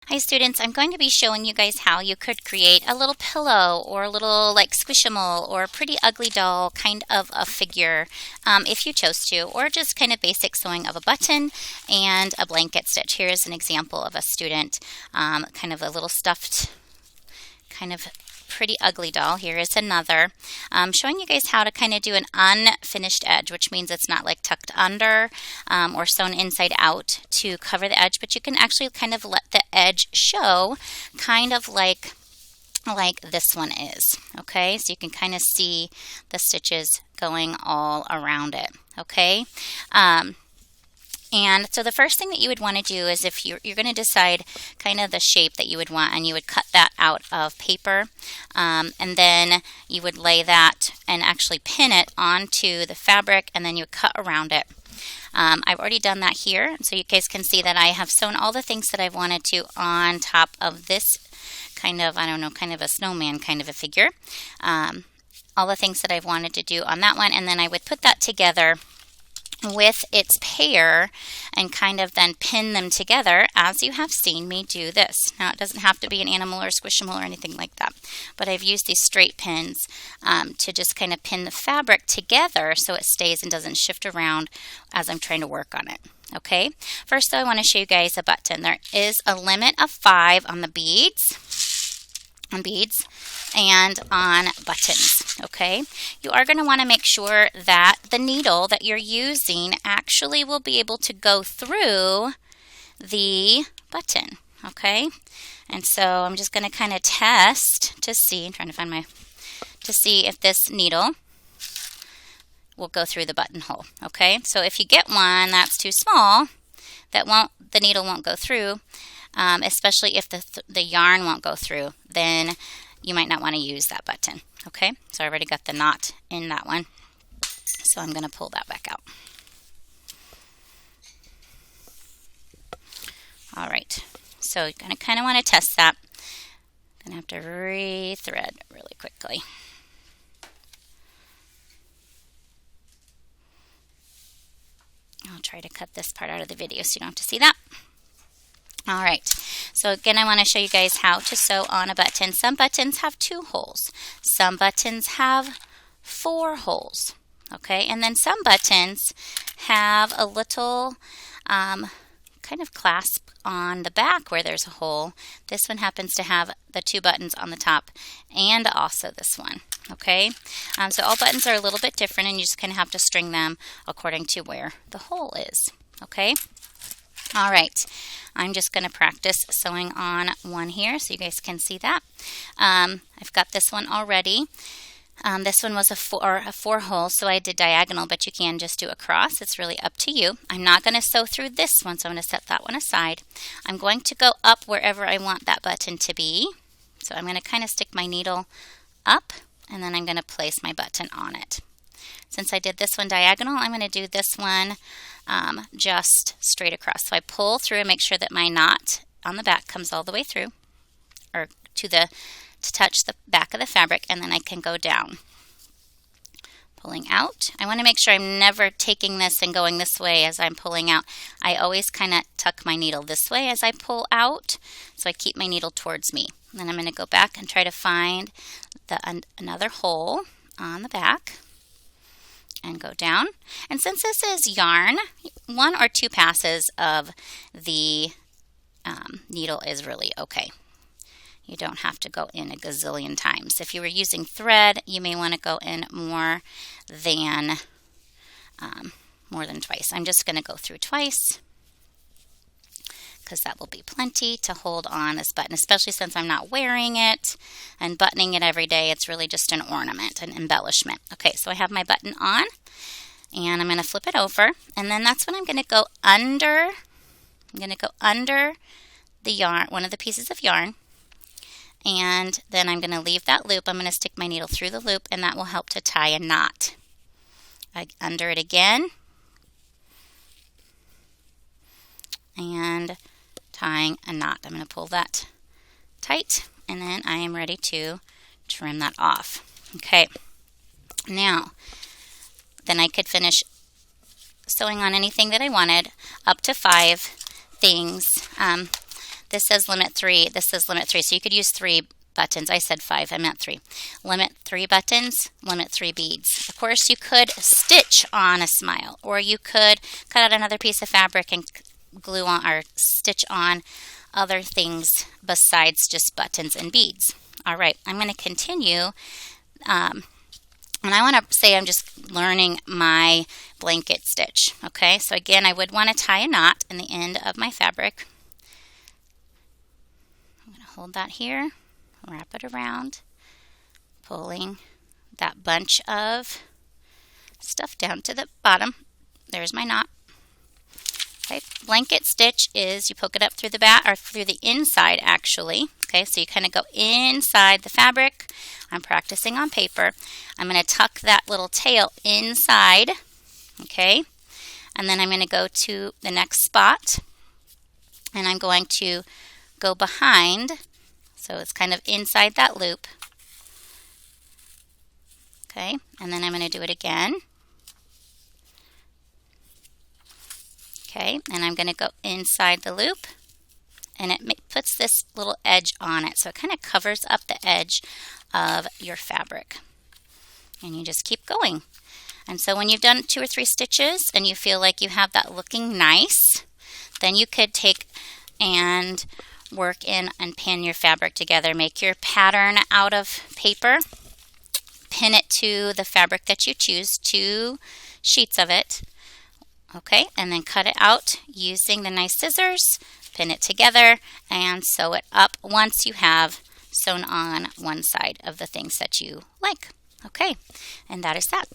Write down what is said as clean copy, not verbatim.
Hi students, I'm going to be showing you guys how you could create a little pillow or a little like Squishmallow or a pretty ugly doll kind of a figure if you chose to, or just kind of basic sewing of a button and a blanket stitch. Here is an example of a student, kind of a little stuffed kind of pretty ugly doll. Here is another, showing you guys how to kind of do an unfinished edge, which means it's not like tucked under or sewn inside out to cover the edge, but you can actually kind of let the edge show, kind of like this one is. Okay, so you can kind of see the stitches going all around it. Okay. And so the first thing that you would want to do is, if you're going to decide kind of the shape that you would want, and you would cut that out of paper, and then you would lay that and actually pin it onto the fabric, and then you would cut around it. I've already done that here, so you guys can see that I have sewn all the things that I've wanted to on top of this kind of, I don't know, kind of a snowman kind of a figure. All the things that I've wanted to do on that one, and then I would put that together with its pair and kind of then pin them together as you have seen me do this. Now, it doesn't have to be an animal or Squishmallow or anything like that, but I've used these straight pins to just kind of pin the fabric together so it stays and doesn't shift around as I'm trying to work on it. Okay, first though, I want to show you guys a button. There is a limit of 5 on the beads, and on buttons. Okay, you are going to want to make sure that the needle that you're using actually will be able to go through the button. Okay, and so I'm just going to kind of test to see, I'm trying to find to see if this needle will go through the buttonhole. Okay, so if you get one that's too small, the needle won't go through. Especially if the yarn won't go through, then you might not want to use that button. Okay, so I already got the knot in that one, so I'm going to pull that back out. All right, so you're going to kind of want to test that. Going to have to re-thread really quickly. I'll try to cut this part out of the video so you don't have to see that. All right, so again, I want to show you guys how to sew on a button. Some buttons have 2 holes. Some buttons have 4 holes. Okay, and then some buttons have a little kind of clasp on the back where there's a hole. This one happens to have the 2 buttons on the top, and also this one. Okay, so all buttons are a little bit different, and you just kind of have to string them according to where the hole is. Okay. All right, I'm just going to practice sewing on one here so you guys can see that. I've got this one already. This one was a 4 hole, so I did diagonal, but you can just do a cross. It's really up to you. I'm not going to sew through this one, so I'm going to set that one aside. I'm going to go up wherever I want that button to be. So I'm going to kind of stick my needle up, and then I'm going to place my button on it. Since I did this one diagonal, I'm going to do this one just straight across. So I pull through and make sure that my knot on the back comes all the way through, or to touch the back of the fabric, and then I can go down. Pulling out. I want to make sure I'm never taking this and going this way as I'm pulling out. I always kind of tuck my needle this way as I pull out, so I keep my needle towards me. And then I'm going to go back and try to find another hole on the back, and go down. And since this is yarn, 1 or 2 passes of the needle is really okay. You don't have to go in a gazillion times. If you were using thread, you may want to go in more than twice. I'm just going to go through twice, because that will be plenty to hold on this button, especially since I'm not wearing it and buttoning it every day. It's really just an ornament, an embellishment. Okay, so I have my button on, and I'm going to flip it over, and then that's when I'm going to go under. I'm going to go under the yarn, one of the pieces of yarn, and then I'm going to leave that loop. I'm going to stick my needle through the loop, and that will help to tie a knot. Under it again, and tying a knot. I'm going to pull that tight, and then I am ready to trim that off. Okay, now then I could finish sewing on anything that I wanted, up to 5 things This says limit 3, this says limit 3. So you could use 3 buttons. I said 5, I meant 3. Limit 3 buttons, limit 3 beads. Of course, you could stitch on a smile, or you could cut out another piece of fabric and glue on or stitch on other things besides just buttons and beads. All right, I'm going to continue. And I want to say I'm just learning my blanket stitch. Okay, so again, I would want to tie a knot in the end of my fabric. I'm going to hold that here, wrap it around, pulling that bunch of stuff down to the bottom. There's my knot. Okay, blanket stitch is you poke it up through the back, or through the inside actually. Okay, so you kind of go inside the fabric. I'm practicing on paper. I'm going to tuck that little tail inside. Okay, and then I'm going to go to the next spot, and I'm going to go behind. So it's kind of inside that loop. Okay, and then I'm going to do it again. Okay, and I'm going to go inside the loop, and it puts this little edge on it. So it kind of covers up the edge of your fabric. And you just keep going. And so when you've done 2 or 3 stitches and you feel like you have that looking nice, then you could take and work in and pin your fabric together. Make your pattern out of paper, pin it to the fabric that you choose, 2 sheets of it. Okay, and then cut it out using the nice scissors, pin it together, and sew it up once you have sewn on one side of the things that you like. Okay, and that is that.